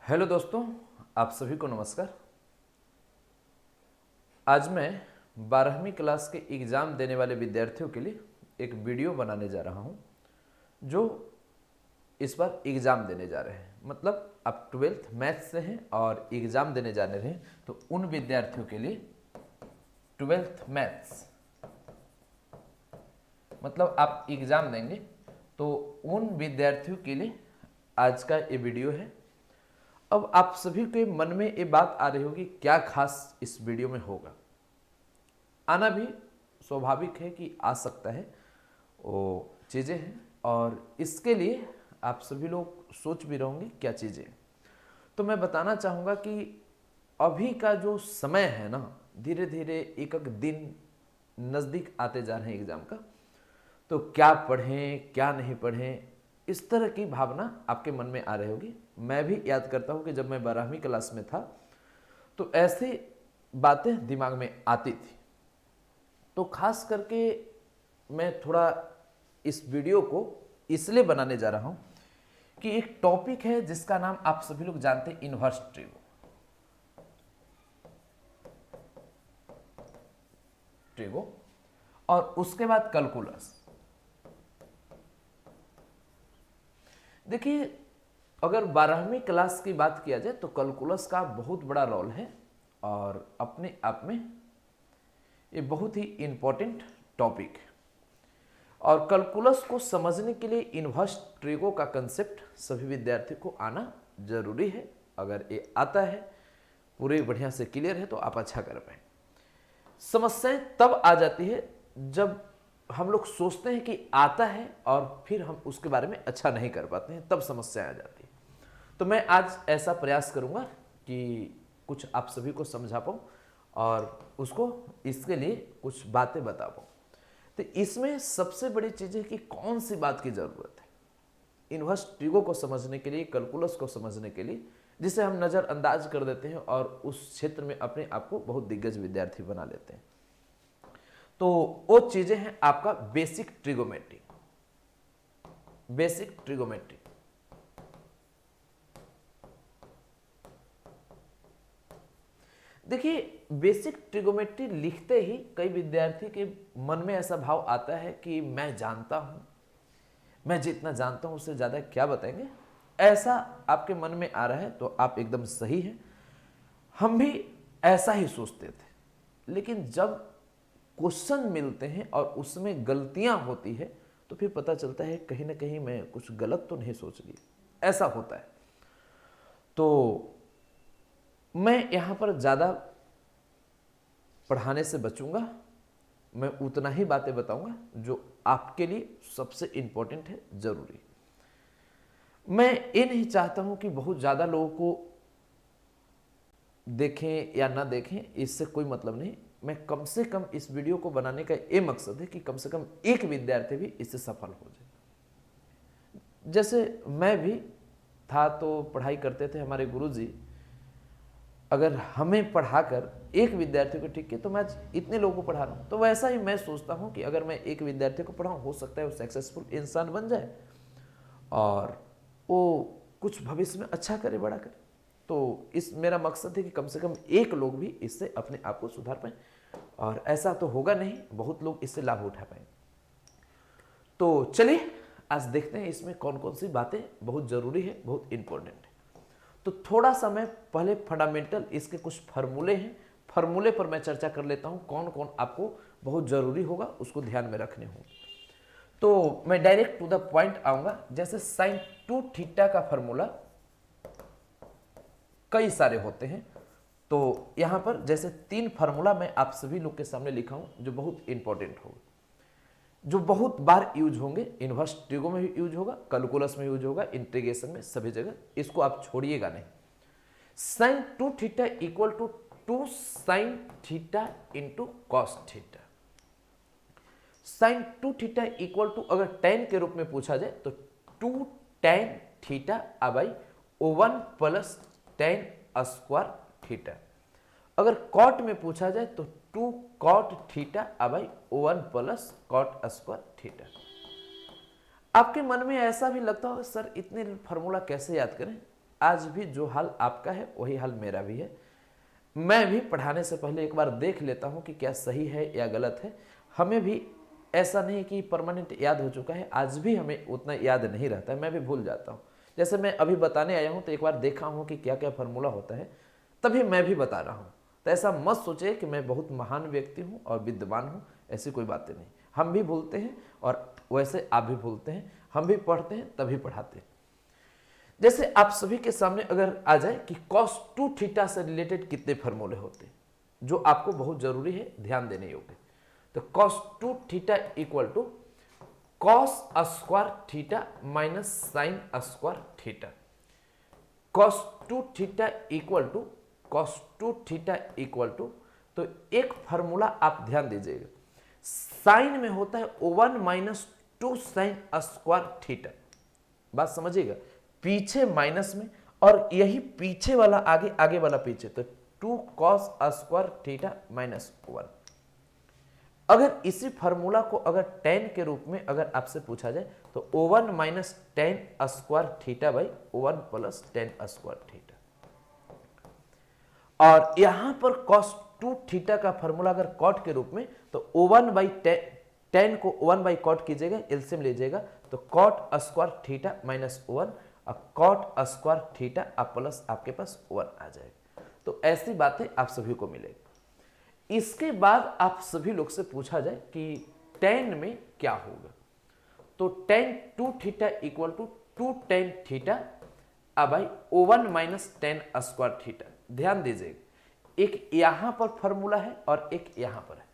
Hello दोस्तों, आप सभी को नमस्कार। आज मैं 12वीं क्लास के एग्ज़ाम देने वाले विद्यार्थियों के लिए एक वीडियो बनाने जा रहा हूं, जो इस बार एग्ज़ाम देने जा रहे हैं। मतलब आप 12th मैथ्स से हैं और एग्ज़ाम देने जाने रहे हैं, तो उन विद्यार्थियों के लिए 12th मैथ्स मतलब आप एग्ज़ाम देंगे, तो उन विद्यार्थियों के लिए आज का ये वीडियो है। अब आप सभी के मन में ये बात आ रही होगी, क्या खास इस वीडियो में होगा। आना भी स्वाभाविक है कि आ सकता है, वो चीज़ें हैं, और इसके लिए आप सभी लोग सोच भी रहोगे क्या चीज़ें। तो मैं बताना चाहूँगा कि अभी का जो समय है ना, धीरे धीरे एक एक दिन नज़दीक आते जा रहे हैं एग्ज़ाम का, तो क्या पढ़ें क्या नहीं पढ़ें, इस तरह की भावना आपके मन में आ रही होगी। मैं भी याद करता हूँ कि जब मैं 12वीं क्लास में था तो ऐसी बातें दिमाग में आती थी। तो खास करके मैं थोड़ा इस वीडियो को इसलिए बनाने जा रहा हूँ कि एक टॉपिक है जिसका नाम आप सभी लोग जानते हैं, इनवर्स ट्रिगो, और उसके बाद कैलकुलस। देखिए, अगर 12वीं क्लास की बात किया जाए तो कैलकुलस का बहुत बड़ा रोल है और अपने आप में ये बहुत ही इम्पोर्टेंट टॉपिक है। और कैलकुलस को समझने के लिए इनवर्स ट्रिगो का कंसेप्ट सभी विद्यार्थी को आना जरूरी है। अगर ये आता है, पूरे बढ़िया से क्लियर है, तो आप अच्छा कर पाए। समस्याएं तब आ जाती है जब हम लोग सोचते हैं कि आता है और फिर हम उसके बारे में अच्छा नहीं कर पाते हैं, तब समस्याएं आ जाती है। तो मैं आज ऐसा प्रयास करूंगा कि कुछ आप सभी को समझा पाऊँ और उसको इसके लिए कुछ बातें बता पाऊँ। तो इसमें सबसे बड़ी चीज़ है कि कौन सी बात की ज़रूरत है इनवर्स ट्रिगो को समझने के लिए, कैलकुलस को समझने के लिए, जिसे हम नज़रअंदाज कर देते हैं और उस क्षेत्र में अपने आप को बहुत दिग्गज विद्यार्थी बना लेते हैं। तो वो चीज़ें हैं आपका बेसिक ट्रिगोमेट्री। बेसिक ट्रिगोमेट्री देखिए, बेसिक ट्रिगोमेट्री लिखते ही कई विद्यार्थी के मन में ऐसा भाव आता है कि मैं जानता हूं, मैं जितना जानता हूं उससे ज़्यादा क्या बताएंगे, ऐसा आपके मन में आ रहा है तो आप एकदम सही हैं। हम भी ऐसा ही सोचते थे, लेकिन जब क्वेश्चन मिलते हैं और उसमें गलतियां होती है तो फिर पता चलता है कहीं ना कहीं मैं कुछ गलत तो नहीं सोच लिया। ऐसा होता है। तो मैं यहाँ पर ज़्यादा पढ़ाने से बचूंगा। मैं उतना ही बातें बताऊंगा जो आपके लिए सबसे इंपॉर्टेंट है, जरूरी। मैं ये नहीं चाहता हूं कि बहुत ज़्यादा लोगों को देखें या ना देखें, इससे कोई मतलब नहीं। मैं कम से कम इस वीडियो को बनाने का ये मकसद है कि कम से कम एक विद्यार्थी भी इससे सफल हो जाए। जैसे मैं भी था तो पढ़ाई करते थे, हमारे गुरुजी अगर हमें पढ़ाकर एक विद्यार्थी को ठीक किया तो मैं आज इतने लोगों को पढ़ा रहा हूँ। तो वैसा ही मैं सोचता हूँ कि अगर मैं एक विद्यार्थी को पढ़ाऊँ, हो सकता है वो सक्सेसफुल इंसान बन जाए और वो कुछ भविष्य में अच्छा करे, बड़ा करे। तो इस मेरा मकसद है कि कम से कम एक लोग भी इससे अपने आप को सुधार पाएँ, और ऐसा तो होगा नहीं, बहुत लोग इससे लाभ उठा पाएंगे। तो चलिए आज देखते हैं इसमें कौन कौन सी बातें बहुत ज़रूरी है, बहुत इंपॉर्टेंट है। तो थोड़ा सा मैं पहले फंडामेंटल इसके कुछ फार्मूले हैं, फार्मूले पर मैं चर्चा कर लेता हूँ, कौन कौन आपको बहुत ज़रूरी होगा उसको ध्यान में रखने होंगे। तो मैं डायरेक्ट टू द पॉइंट आऊँगा। जैसे साइन 2 थीटा का फार्मूला कई सारे होते हैं, तो यहाँ पर जैसे 3 फार्मूला मैं आप सभी लोग के सामने लिखा हूँ जो बहुत इंपॉर्टेंट होगा, जो बहुत बार यूज होंगे। इनवर्स ट्रिगो में भी यूज होगा, कैलकुलस में यूज होगा, इंटीग्रेशन में, सभी जगह। इसको आप छोड़िएगा नहीं। Sine 2 theta equal to 2 sine theta into cos theta. Sine 2 theta equal to, अगर टेन के रूप में पूछा जाए तो 2 tan theta by 1 plus tan square theta. अगर कॉट में पूछा जाए तो 2 cot theta by 1 plus cot square theta. आपके मन में ऐसा भी लगता होगा, सर इतने फार्मूला कैसे याद करें। आज भी जो हाल आपका है वही हाल मेरा भी है। मैं भी पढ़ाने से पहले एक बार देख लेता हूँ कि क्या सही है या गलत है। हमें भी ऐसा नहीं कि परमानेंट याद हो चुका है, आज भी हमें उतना याद नहीं रहता है, मैं भी भूल जाता हूँ। जैसे मैं अभी बताने आया हूँ तो एक बार देखा हूँ कि क्या क्या फार्मूला होता है, तभी मैं भी बता रहा हूँ। तो ऐसा मत सोचे कि मैं बहुत महान व्यक्ति हूँ और विद्वान हूँ, ऐसी कोई बातें नहीं। हम भी भूलते हैं और वैसे आप भी भूलते हैं, हम भी पढ़ते हैं तभी पढ़ाते हैं। जैसे आप सभी के सामने अगर आ जाए कि cos 2 थीटा से रिलेटेड कितने फार्मूले होते हैं जो आपको बहुत जरूरी है ध्यान देने योग्य। तो cos 2 theta equal to cos square theta minus sine square theta. cos 2 theta equal to cos 2 theta equal to, तो एक फार्मूला आप ध्यान दीजिएगा, साइन में होता है 1 माइनस 2 साइन स्क्वायर थीटा। बात समझिएगा, पीछे माइनस में और यही पीछे वाला आगे, आगे वाला पीछे, तो 2 cos स्क्वायर थीटा माइनस 1। अगर इसी फार्मूला को अगर tan के रूप में अगर आपसे पूछा जाए तो 1 minus tan square theta by 1 plus tan square theta. और यहां पर cos 2 थीटा का फार्मूला अगर cot के रूप में तो 1 बाई tan को 1 बाई cot कीजिएगा, एलसीएम लीजिएगा तो cot स्क्वायर थीटा माइनस 1 और cot स्क्वायर थीटा प्लस आपके पास 1 आ जाएगा। तो ऐसी बातें आप सभी को मिलेगी। इसके बाद आप सभी लोग से पूछा जाए कि tan में क्या होगा, तो tan 2 theta equal to 2 tan theta by 1 minus tan square theta. ध्यान दीजिएगा, एक यहां पर फॉर्मूला है और एक यहां पर है,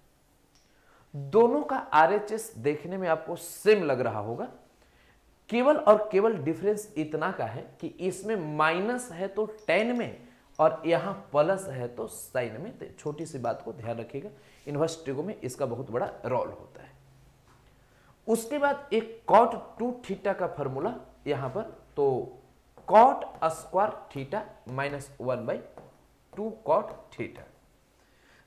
दोनों का आरएचएस देखने में आपको सेम लग रहा होगा, केवल और केवल डिफरेंस इतना का है कि इसमें माइनस है तो tan में और यहां प्लस है तो साइन में। तो छोटी सी बात को ध्यान रखिएगा, इनवर्स ट्रिगो में इसका बहुत बड़ा रोल होता है। उसके बाद एक cot 2 थीटा का फॉर्मूला यहां पर, तो cot square theta minus 1 by 2 cot theta.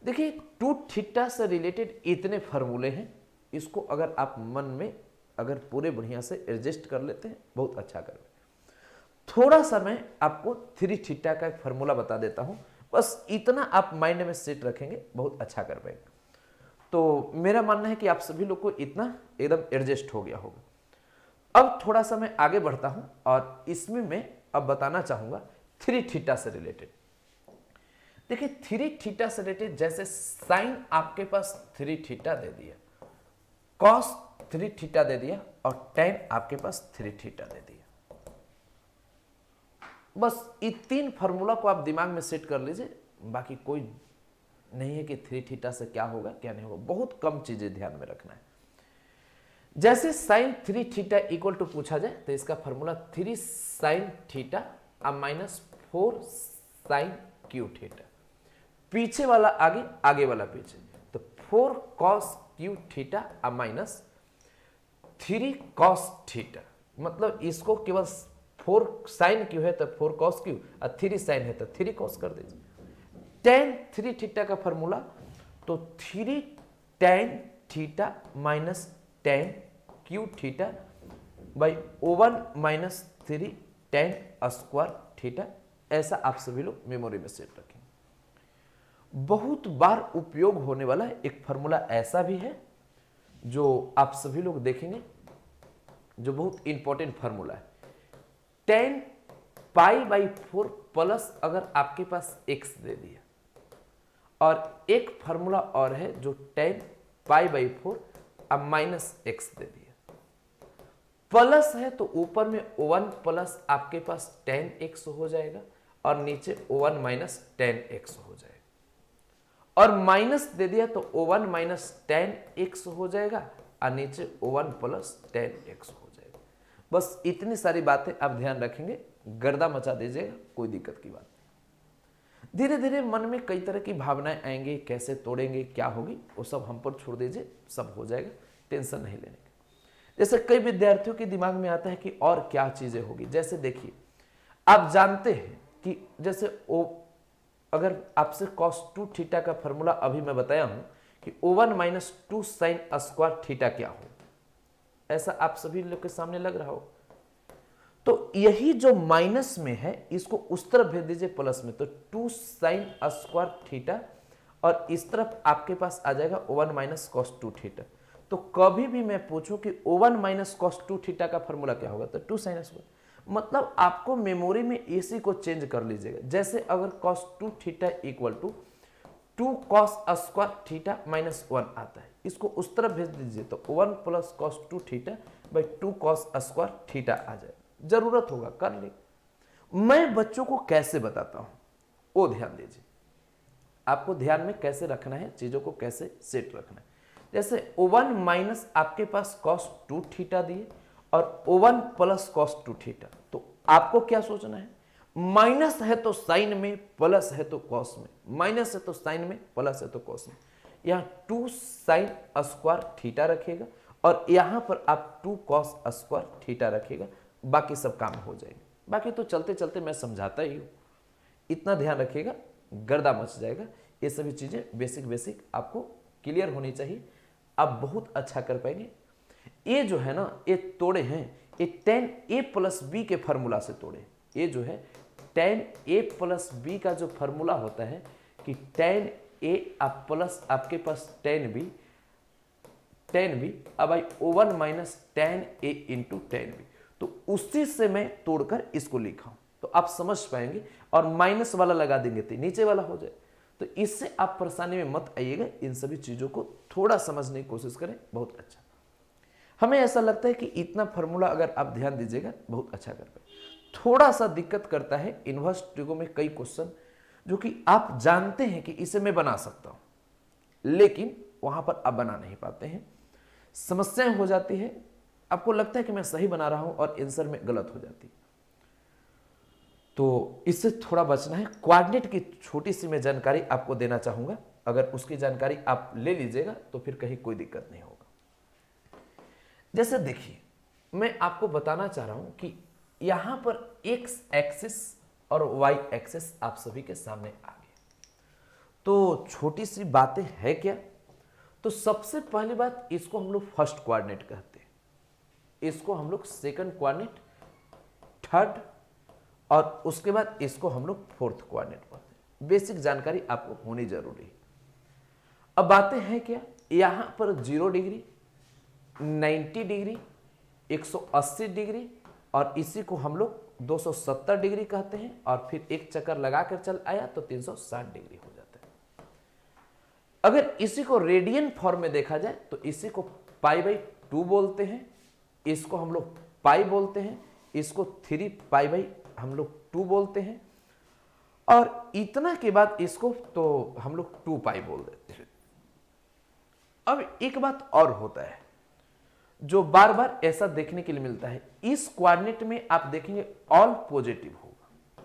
देखिए 2 थीटा से रिलेटेड इतने फार्मूले हैं, इसको अगर आप मन में अगर पूरे बढ़िया से एडजस्ट कर लेते हैं बहुत अच्छा कर। थोड़ा सा मैं आपको 3 थीटा का एक फार्मूला बता देता हूं, बस इतना आप माइंड में सेट रखेंगे बहुत अच्छा कर पाएंगे। तो मेरा मानना है कि आप सभी लोग को इतना एकदम एडजस्ट हो गया होगा। अब थोड़ा सा मैं आगे बढ़ता हूं और इसमें मैं अब बताना चाहूंगा 3 थीटा से रिलेटेड। देखिए 3 थीटा से रिलेटेड, जैसे साइन आपके पास 3 थीटा दे दिया, कॉस 3 थीटा दे दिया और tan आपके पास 3 थीटा दे दिया। बस ये 3 फार्मूला को आप दिमाग में सेट कर लीजिए, बाकी कोई नहीं है कि 3 थीटा से क्या होगा क्या नहीं होगा, बहुत कम चीजें ध्यान में रखना है। जैसे साइन 3 थीटा इक्वल टू पूछा जाए तो इसका formula 3 sine theta minus 4 sine cube theta, पीछे वाला आगे, आगे वाला पीछे, तो 4 cos cube theta minus 3 cos theta. मतलब इसको केवल 4 साइन क्यू है तो 4 cos क्यू और 3 साइन है तो 3 cos कर दीजिए। tan 3 थीटा का फॉर्मूला, तो 3 tan theta minus tan Q theta by 1 minus 3 tan square theta. ऐसा आप सभी लोग मेमोरी में सेट रखेंगे। बहुत बार उपयोग होने वाला एक फॉर्मूला ऐसा भी है जो आप सभी लोग देखेंगे, जो बहुत इंपॉर्टेंट फॉर्मूला है। tan पाई बाई 4 प्लस अगर आपके पास x दे दिया, और एक फार्मूला और है जो tan पाई बाई 4 अब माइनस x दे दिया, प्लस है तो ऊपर में 1 प्लस आपके पास tan x हो जाएगा और नीचे 1 माइनस tan x हो जाएगा, और माइनस दे दिया तो 1 माइनस tan x हो जाएगा और नीचे 1 प्लस tan x हो जाएगा। बस इतनी सारी बातें आप ध्यान रखेंगे, गर्दा मचा दीजिएगा, कोई दिक्कत की बात नहीं। धीरे धीरे मन में कई तरह की भावनाएं आएंगी, कैसे तोड़ेंगे क्या होगी वो सब हम पर छोड़ दीजिए, सब हो जाएगा, टेंशन नहीं लेने की। जैसे कई विद्यार्थियों के दिमाग में आता है कि और क्या चीजें होगी, जैसे देखिए आप जानते हैं कि जैसे अगर आपसे cos 2 थीटा का फॉर्मूला अभी मैं बताया हूं कि 1 माइनस 2 साइन स्क्वायर थीटा क्या हो, ऐसा आप सभी लोग के सामने लग रहा हो। तो यही जो माइनस में है इसको उस तरफ भेज दीजिए प्लस में, तो 2 साइन स्क्वायर थीटा, और इस तरफ आपके पास आ जाएगा 1 माइनस कॉस 2 थीटा। तो कभी भी मैं पूछूं कि 1 माइनस कॉस 2 थीटा का फॉर्मूला क्या होगा, तो 2 साइन स्क्वायर। मतलब आपको मेमोरी में इसी को चेंज कर लीजिएगा। जैसे अगर cos 2 theta equal to 2 cos square theta minus 1 आता है, इसको उस तरफ भेज दीजिए तो 1 plus cos 2 theta by 2 cos square theta आ जाए। जरूरत होगा कर ले। मैं बच्चों को कैसे बताता हूं वो ध्यान दीजिए। आपको ध्यान में कैसे रखना है, चीजों को कैसे सेट रखना है। जैसे 1 माइनस आपके पास कॉस 2 थीटा दिए और 1 प्लस कॉस 2 थीटा, तो आपको क्या सोचना है, माइनस है तो साइन में, प्लस है तो कॉस में, माइनस है तो साइन में, प्लस है तो कॉस में। यहां 2 साइन स्क्वायर थीटा रखेगा और यहां पर आप 2 कॉस स्क्वायर थीटा रखेगा, बाकी सब काम हो जाएंगे। बाकी तो चलते चलते मैं समझाता ही हूं, इतना ध्यान रखिएगा, गर्दा मच जाएगा। ये सभी चीजें बेसिक आपको क्लियर होनी चाहिए, आप बहुत अच्छा कर पाएंगे। ये जो है ना, ये तोड़े हैं, ये tan a प्लस बी के फॉर्मूला से तोड़े। ये जो है tan a प्लस बी का जो फॉर्मूला होता है कि tan a आप प्लस आपके पास tan b अब आई 1 minus tan a into tan b, तो उसी से मैं तोड़कर इसको लिखा हूं, तो आप समझ पाएंगे। और माइनस वाला लगा देंगे तो नीचे वाला हो जाए, तो इससे आप परेशानी में मत आइएगा। इन सभी चीजों को थोड़ा समझने की कोशिश करें, बहुत अच्छा। हमें ऐसा लगता है कि इतना फॉर्मूला अगर आप ध्यान दीजिएगा बहुत अच्छा कर पाए। थोड़ा सा दिक्कत करता है इनवर्स ट्रिगो में कई क्वेश्चन जो कि आप जानते हैं कि इसे मैं बना सकता हूं, लेकिन वहां पर आप बना नहीं पाते हैं, समस्याएं हो जाती है। आपको लगता है कि मैं सही बना रहा हूं और आंसर में गलत हो जाती है, तो इससे थोड़ा बचना है। कोऑर्डिनेट की छोटी सी मैं जानकारी आपको देना चाहूंगा, अगर उसकी जानकारी आप ले लीजिएगा तो फिर कहीं कोई दिक्कत नहीं होगा। जैसे देखिए, मैं आपको बताना चाह रहा हूं कि यहां पर एक्स एक्सिस और वाई एक्सिस आप सभी के सामने आ गया, तो छोटी सी बातें है क्या। तो सबसे पहली बात, इसको हम लोग फर्स्ट कोऑर्डिनेट कहते हैं, इसको हम लोग सेकंड कोऑर्डिनेट, थर्ड, और उसके बाद इसको हम लोग फोर्थ कोऑर्डिनेट कहते हैं। बेसिक जानकारी आपको होनी जरूरी है। अब बातें हैं क्या, यहां पर 0 डिग्री, 90 डिग्री, 180 डिग्री, और इसी को हम लोग 270 डिग्री कहते हैं, और फिर एक चक्कर लगाकर चल आया तो 360 डिग्री हो जाता है। अगर इसी को रेडियन फॉर्म में देखा जाए तो इसी को π/2 बोलते हैं, इसको हम लोग पाई बोलते हैं, इसको 3π/ हम लोग 2 बोलते हैं, और इतना के बाद इसको तो हम लोग 2π बोल देते हैं। अब एक बात और होता है जो बार बार ऐसा देखने के लिए मिलता है, इस कोऑर्डिनेट में आप देखेंगे ऑल पॉजिटिव होगा।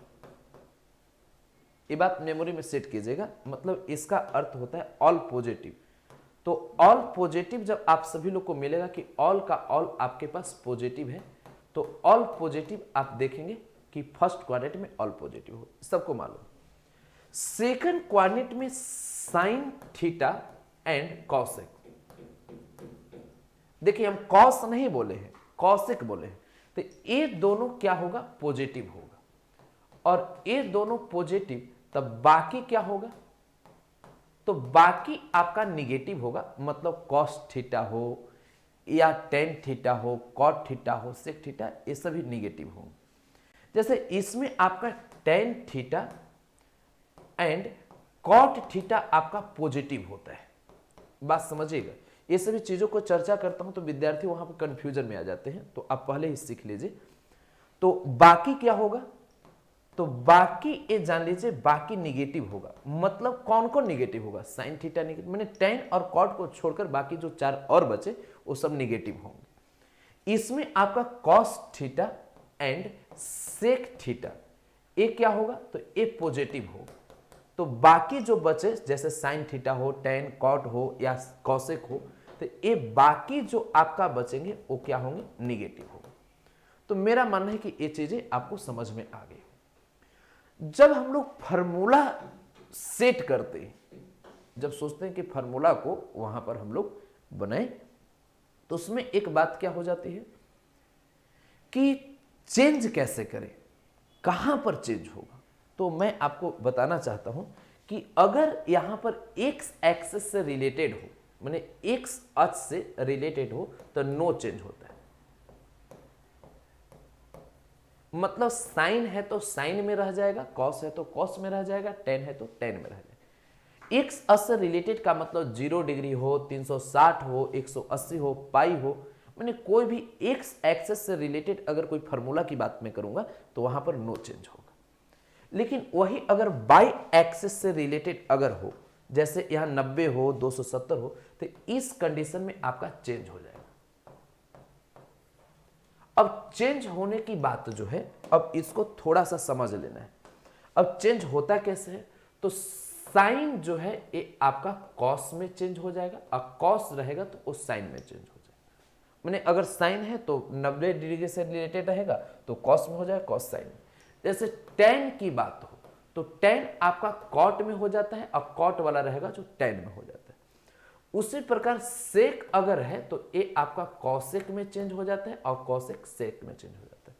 ये बात मेमोरी में सेट कीजिएगा, मतलब इसका अर्थ होता है ऑल पॉजिटिव। तो ऑल पॉजिटिव जब आप सभी लोग को मिलेगा कि ऑल का ऑल आपके पास पॉजिटिव है, तो ऑल पॉजिटिव आप देखेंगे कि फर्स्ट कोऑर्डिनेट में ऑल पॉजिटिव हो, सबको मालूम। सेकंड कोऑर्डिनेट में साइन थीटा एंड कॉसेक, देखिए हम कॉस नहीं बोले हैं, कॉसेक बोले हैं, तो ये दोनों क्या होगा, पॉजिटिव होगा, और ये दोनों पॉजिटिव, तब बाकी क्या होगा, तो बाकी आपका निगेटिव होगा। मतलब कॉस थीटा हो या टेन थीटा हो, कॉट थीटा हो, सेक थीटा, ये सभी निगेटिव होंगे। जैसे इसमें आपका tan theta and cot theta आपका पॉजिटिव होता है। बात समझिएगा, ये सभी चीजों को चर्चा करता हूं तो विद्यार्थी वहां पर कंफ्यूजन में आ जाते हैं, तो आप पहले ही सीख लीजिए। तो बाकी क्या होगा, तो बाकी ये जान लीजिए बाकी निगेटिव होगा। मतलब कौन कौन निगेटिव होगा, साइन थीटा निगेटिव, मैंने टेन और कॉट को छोड़कर बाकी जो 4 और बचे वो सब निगेटिव होंगे। इसमें आपका cos theta and sec theta, ये क्या होगा, तो ये पॉजिटिव होगा। तो बाकी जो बचे जैसे साइन थीटा हो, टेन कॉट हो या कॉसेक हो, तो ये बाकी जो आपका बचेंगे वो क्या होंगे, निगेटिव होंगे। तो मेरा मानना है कि ये चीजें आपको समझ में आ गई। जब हम लोग फॉर्मूला सेट करते हैं, जब सोचते हैं कि फॉर्मूला को वहां पर हम लोग बनाएं, तो उसमें एक बात क्या हो जाती है कि चेंज कैसे करें, कहां पर चेंज होगा, तो मैं आपको बताना चाहता हूं कि अगर यहां पर एक्स एक्सिस से रिलेटेड हो, माने एक्स अक्ष से रिलेटेड हो, तो नो चेंज होता है। मतलब साइन है तो साइन में रह जाएगा, कॉस है तो कॉस में रह जाएगा, टेन है तो टेन में रह जाएगा। एक्स अक्ष से रिलेटेड का मतलब 0 डिग्री हो, 360 हो, 180 हो, पाई हो, मैंने कोई भी एक्स एक्सिस से रिलेटेड अगर कोई फार्मूला की बात मैं करूंगा तो वहां पर नो चेंज होगा। लेकिन वही अगर बाई एक्सिस से रिलेटेड अगर हो, जैसे यहां 90 हो, 270 हो, तो इस कंडीशन में आपका चेंज हो जाएगा। अब चेंज होने की बात जो है, अब इसको थोड़ा सा समझ लेना है। अब चेंज होता कैसे है, तो साइन जो है ये आपका कॉस में चेंज हो जाएगा, और कॉस रहेगा तो उस साइन में चेंज हो जाएगा। मैंने अगर साइन है तो 90 डिग्री से रिलेटेड रहेगा तो कॉस में हो जाएगा, कॉस साइन में। जैसे टेन की बात हो तो टेन आपका कॉट में हो जाता है, और कॉट वाला रहेगा जो टेन में हो जाता है। उसी प्रकार सेक अगर है तो ये आपका कॉसेक में चेंज हो जाता है, और कॉसेक सेक में चेंज हो जाता है।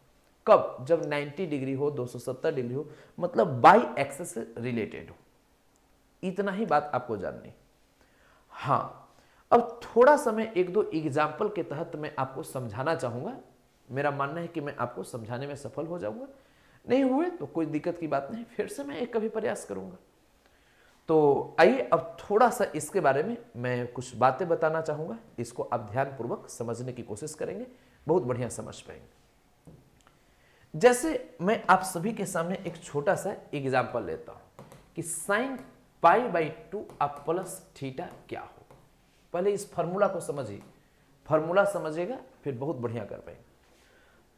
कब? जब 90 डिग्री हो, 270 डिग्री हो, मतलब बाई एक्सिस से रिलेटेड हो। इतना ही बात आपको जाननी। हाँ, अब थोड़ा सा मैं एक दो एग्जाम्पल के तहत मैं आपको समझाना चाहूंगा। मेरा मानना है कि मैं आपको समझाने में सफल हो जाऊंगा। नहीं हुए तो कोई दिक्कत की बात नहीं, फिर से मैं एक कभी प्रयास करूंगा। तो आइए अब थोड़ा सा इसके बारे में मैं कुछ बातें बताना चाहूंगा। इसको आप ध्यानपूर्वक समझने की कोशिश करेंगे, बहुत बढ़िया समझ पाएंगे। जैसे मैं आप सभी के सामने एक छोटा सा एग्जाम्पल लेता हूं कि साइन पाई बाई 2 अब प्लस थीटा क्या हो। पहले इस फॉर्मूला को समझिए, फॉर्मूला समझिएगा फिर बहुत बढ़िया कर पाएंगे।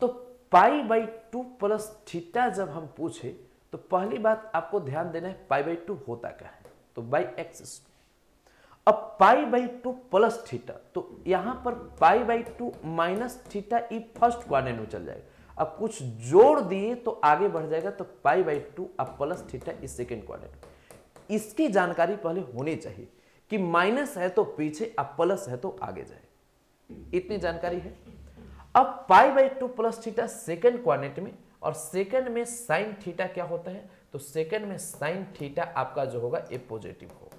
तो पाई बाई 2 प्लस थीटा जब हम पूछे तो पहली बात आपको ध्यान देना है, पाई बाई 2 होता क्या है, तो बाई एक्सिस। अब पाई बाई 2 प्लस थीटा, तो यहां पर pi by 2 minus theta E first quadrant में चल जाएगा। अब कुछ जोड़ दिए तो आगे बढ़ जाएगा, तो पाई बाई 2 अब प्लस थीटा इस सेकेंड क्वाड्रेंट। इसकी जानकारी पहले होनी चाहिए कि माइनस है तो पीछे, अब प्लस है तो आगे जाए, इतनी जानकारी है। अब pi by 2 plus theta second quadrant में, और सेकेंड में साइन थीटा क्या होता है, तो सेकेंड में साइन थीटा आपका जो होगा ए पॉजिटिव होगा,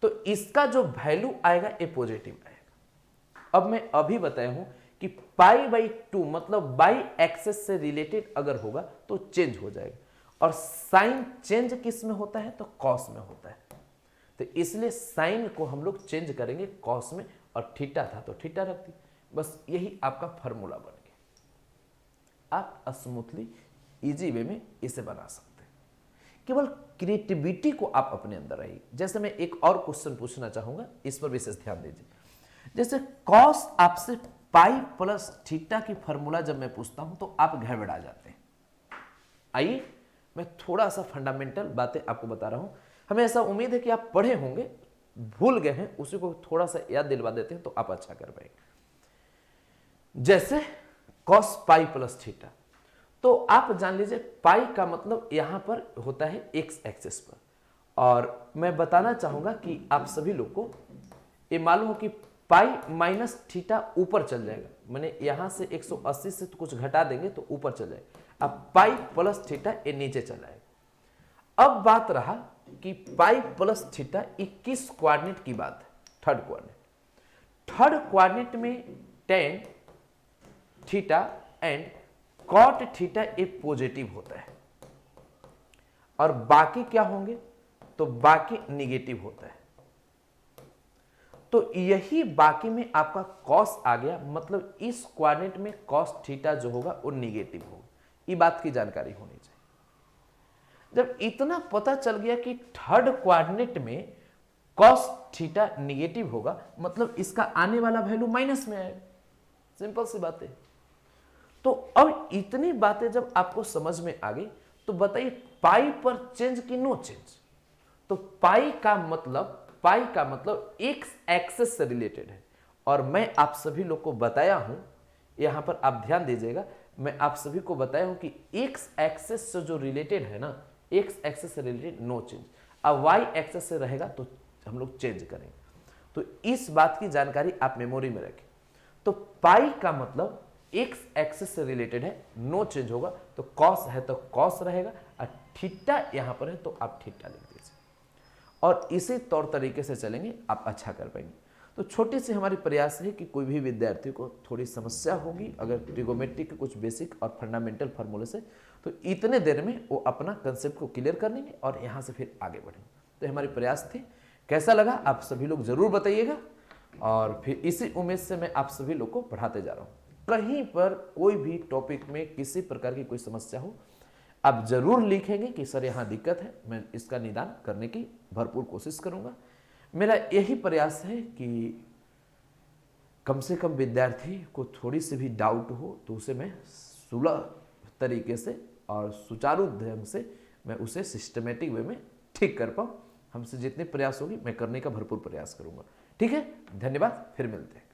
तो इसका जो वैल्यू आएगा ए पॉजिटिव आएगा। अब मैं अभी बताया हूं कि पाई बाई 2 मतलब बाई एक्सेस से रिलेटेड अगर होगा तो चेंज हो जाएगा, और साइन चेंज किस में होता है, तो कॉस में होता है। तो इसलिए साइन को हम लोग चेंज करेंगे कॉस में, और थीटा था तो थीटा रख दी। बस यही आपका फॉर्मूला बन गया। आप स्मूथली इजी वे में इसे बना सकते हैं। केवल क्रिएटिविटी को आप अपने अंदर रहिए। जैसे मैं एक और क्वेश्चन पूछना चाहूंगा, इस पर विशेष ध्यान दीजिए। जैसे कॉस आपसे पाई प्लस थीटा की फॉर्मूला जब मैं पूछता हूं तो आप घबरा जाते हैं। आइए मैं थोड़ा सा फंडामेंटल बातें आपको बता रहा हूं। हमें ऐसा उम्मीद है कि आप पढ़े होंगे, भूल गए हैं, उसी को थोड़ा सा याद दिलवा देते हैं तो आप अच्छा कर पाएंगे। जैसे कॉस पाई प्लस थीटा, तो आप जान लीजिए पाई का मतलब यहां पर होता है एक्स एक्सिस पर, और मैं बताना चाहूंगा कि आप सभी लोग को ये मालूम हो कि पाई माइनस थीटा ऊपर चल जाएगा, मैंने यहां से 180 से तो कुछ घटा देंगे तो ऊपर चल जाएगा। अब पाई प्लस थीटा ये नीचे चल आएगा। अब बात रहा कि पाई प्लस थीटा 21 क्वाड्रेंट की बात है, थर्ड क्वाड्रेंट। थर्ड क्वाड्रेंट में tan theta and cot theta एक पॉजिटिव होता है, और बाकी क्या होंगे, तो बाकी निगेटिव होता है। तो यही बाकी में आपका कॉस आ गया, मतलब इस क्वाड्रेंट में कॉस थीटा जो होगा वो निगेटिव होगा। ये बात की जानकारी होनी चाहिए। जब इतना पता चल गया कि थर्ड क्वाड्रेंट में कॉस थीटा निगेटिव होगा, मतलब इसका आने वाला वैल्यू माइनस में आएगा। सिंपल सी बात है। तो अब इतनी बातें जब आपको समझ में आ गई तो बताइए पाई पर चेंज की नो चेंज। तो पाई का मतलब एक्स एक्सिस से रिलेटेड है, और मैं आप सभी लोग को बताया हूं, यहां पर आप ध्यान दीजिएगा, मैं आप सभी को बताया हूं कि एक्स एक्सिस से जो रिलेटेड है ना, एक्स एक्सिस से रिलेटेड नो चेंज। अब वाई एक्सिस से रहेगा तो हम लोग चेंज करेंगे। तो इस बात की जानकारी आप मेमोरी में रखें। तो पाई का मतलब एक्स एक्सिस से रिलेटेड है, नो चेंज होगा, तो कॉस है तो कॉस रहेगा, और थीटा यहां पर है तो आप थीटा लिख दीजिए, और इसी तौर तरीके से चलेंगे आप अच्छा कर पाएंगे। तो छोटी सी हमारी प्रयास है कि कोई भी विद्यार्थी को थोड़ी समस्या होगी अगर ट्रिगोमेट्री के कुछ बेसिक और फंडामेंटल फार्मूले से, तो इतने देर में वो अपना कंसेप्ट को क्लियर कर लेंगे और यहाँ से फिर आगे बढ़ेंगे। तो हमारी प्रयास थी, कैसा लगा आप सभी लोग जरूर बताइएगा, और फिर इसी उम्मीद से मैं आप सभी लोग को पढ़ाते जा रहा हूँ। कहीं पर कोई भी टॉपिक में किसी प्रकार की कोई समस्या हो, आप जरूर लिखेंगे कि सर यहाँ दिक्कत है, मैं इसका निदान करने की भरपूर कोशिश करूँगा। मेरा यही प्रयास है कि कम से कम विद्यार्थी को थोड़ी सी भी डाउट हो तो उसे मैं सुलभ तरीके से और सुचारू ढंग से मैं उसे सिस्टमेटिक वे में ठीक कर पाऊँ। हमसे जितने प्रयास होगी मैं करने का भरपूर प्रयास करूँगा। ठीक है, धन्यवाद, फिर मिलते हैं।